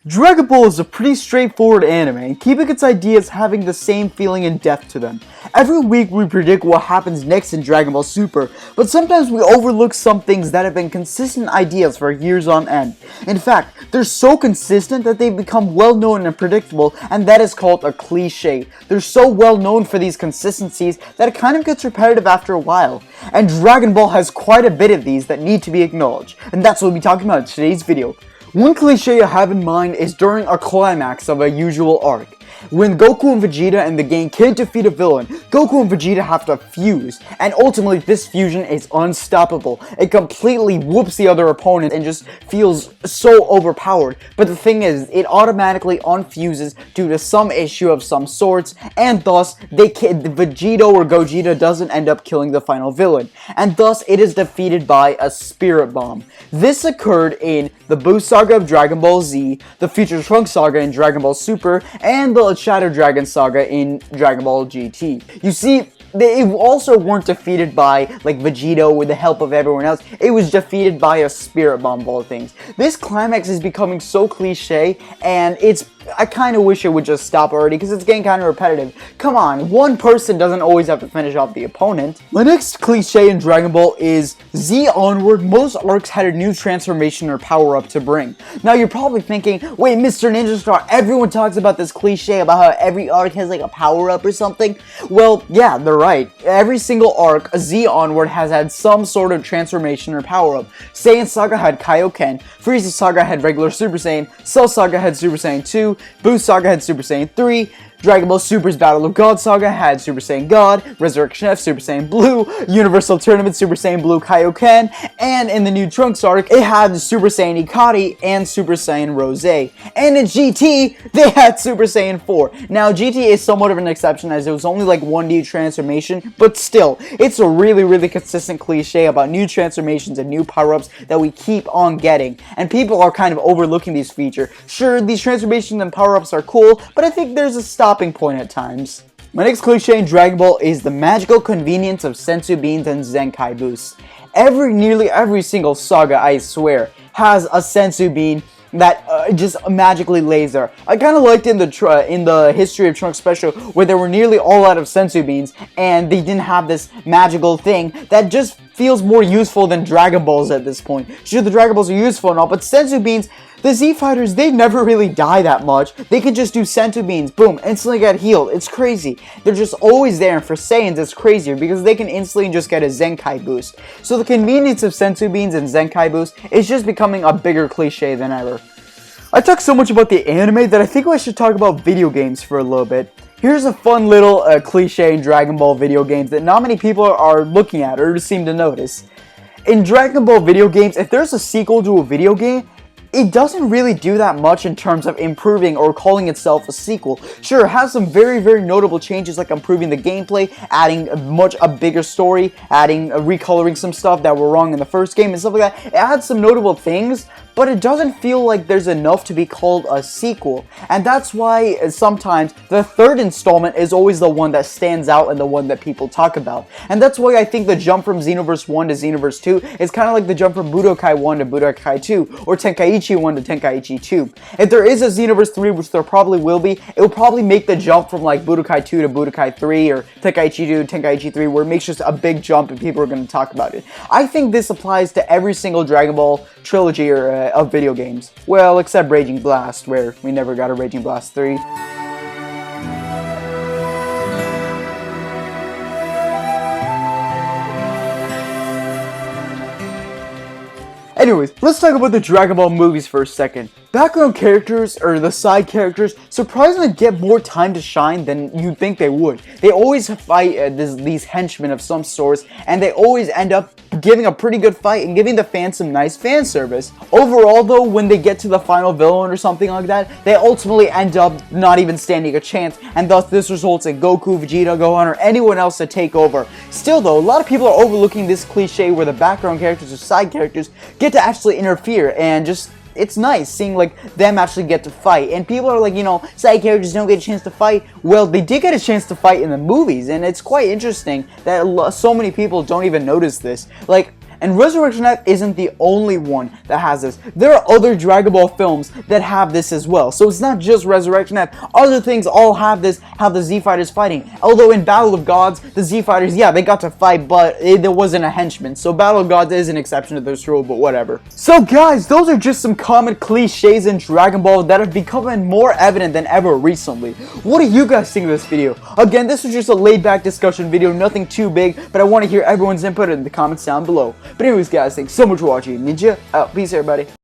Dragon Ball is a pretty straightforward anime, and keeping its ideas having the same feeling and depth to them. Every week we predict what happens next in Dragon Ball Super, but sometimes we overlook some things that have been consistent ideas for years on end. In fact, they're so consistent that they've become well known and predictable, and that is called a cliche. They're so well known for these consistencies that it kind of gets repetitive after a while. And Dragon Ball has quite a bit of these that need to be acknowledged, and that's what we'll be talking about in today's video. One cliche I have in mind is during a climax of a usual arc. When Goku and Vegeta and the gang can't defeat a villain, Goku and Vegeta have to fuse, and ultimately this fusion is unstoppable. It completely whoops the other opponent and just feels so overpowered. But the thing is, it automatically unfuses due to some issue of some sorts, and thus Vegeta or Gogeta doesn't end up killing the final villain, and thus it is defeated by a Spirit Bomb. This occurred in the Buu Saga of Dragon Ball Z, the Future Trunks Saga in Dragon Ball Super, and the Shadow Dragon Saga in Dragon Ball GT. You see, they also weren't defeated by like Vegeta with the help of everyone else. It was defeated by a Spirit Bomb of all things. This climax is becoming so cliche, and I kind of wish it would just stop already because it's getting kind of repetitive. Come on, one person doesn't always have to finish off the opponent. My next cliche in Dragon Ball is Z onward, most arcs had a new transformation or power-up to bring. Now you're probably thinking, wait, Mr. Ninja Star, everyone talks about this cliche about how every arc has like a power-up or something. Well, yeah, they're right. Every single arc, Z onward has had some sort of transformation or power-up. Saiyan Saga had Kaioken, Frieza Saga had regular Super Saiyan, Cell Saga had Super Saiyan 2, Buu Saga had Super Saiyan 3, Dragon Ball Super's Battle of God Saga had Super Saiyan God, Resurrection F Super Saiyan Blue, Universal Tournament Super Saiyan Blue Kaioken, and in the new Trunks arc, it had Super Saiyan Ikari and Super Saiyan Rose. And in GT, they had Super Saiyan 4. Now, GT is somewhat of an exception as it was only like one new transformation, but still, it's a really consistent cliche about new transformations and new power-ups that we keep on getting. And people are kind of overlooking these features. Sure, these transformations and power-ups are cool, but I think there's a stopping point at times. My next cliche in Dragon Ball is the magical convenience of sensu beans and Zenkai boosts. Nearly every single saga, I swear, has a sensu bean that just magically lays there. I kind of liked in the History of Trunks special where they were nearly all out of sensu beans and they didn't have this magical thing that just feels more useful than Dragon Balls at this point. Sure, the Dragon Balls are useful and all, but sensu beans, the Z fighters, they never really die that much. They can just do sensu beans, boom, instantly get healed. It's crazy. They're just always there, and for Saiyans it's crazier because they can instantly just get a Zenkai boost. So the convenience of sensu beans and Zenkai boost is just becoming a bigger cliche than ever. I talked so much about the anime that I think I should talk about video games for a little bit. Here's a fun little cliche in Dragon Ball video games that not many people are looking at or seem to notice. In Dragon Ball video games, if there's a sequel to a video game, it doesn't really do that much in terms of improving or calling itself a sequel. Sure, it has some very notable changes like improving the gameplay, adding a bigger story, recoloring some stuff that were wrong in the first game and stuff like that. It adds some notable things, but it doesn't feel like there's enough to be called a sequel. And that's why sometimes the third installment is always the one that stands out and the one that people talk about. And that's why I think the jump from Xenoverse 1 to Xenoverse 2 is kind of like the jump from Budokai 1 to Budokai 2, or Tenkaichi 1 to Tenkaichi 2. If there is a Xenoverse 3, which there probably will be, it will probably make the jump from like Budokai 2 to Budokai 3, or Tenkaichi 2 to Tenkaichi 3, where it makes just a big jump and people are going to talk about it. I think this applies to every single Dragon Ball trilogy of video games. Well, except Raging Blast, where we never got a Raging Blast 3. Anyways, let's talk about the Dragon Ball movies for a second. Background characters, or the side characters, surprisingly get more time to shine than you'd think they would. They always fight these henchmen of some sorts, and they always end up giving a pretty good fight and giving the fans some nice fan service. Overall though, when they get to the final villain or something like that, they ultimately end up not even standing a chance, and thus this results in Goku, Vegeta, Gohan, or anyone else to take over. Still though, a lot of people are overlooking this cliche where the background characters or side characters get to actually interfere, and just it's nice seeing like them actually get to fight. And people are like, you know, side characters don't get a chance to fight. Well, they did get a chance to fight in the movies, and it's quite interesting that so many people don't even notice this. Like, And Resurrection F isn't the only one that has this. There are other Dragon Ball films that have this as well. So it's not just Resurrection F. Other things all have this, how the Z Fighters fighting. Although in Battle of Gods, the Z Fighters, yeah, they got to fight, but there wasn't a henchman. So Battle of Gods is an exception to this rule, but whatever. So guys, those are just some common cliches in Dragon Ball that have become more evident than ever recently. What do you guys think of this video? Again, this was just a laid-back discussion video, nothing too big, but I want to hear everyone's input in the comments down below. But anyways guys, thanks so much for watching. Ninja out. Peace everybody.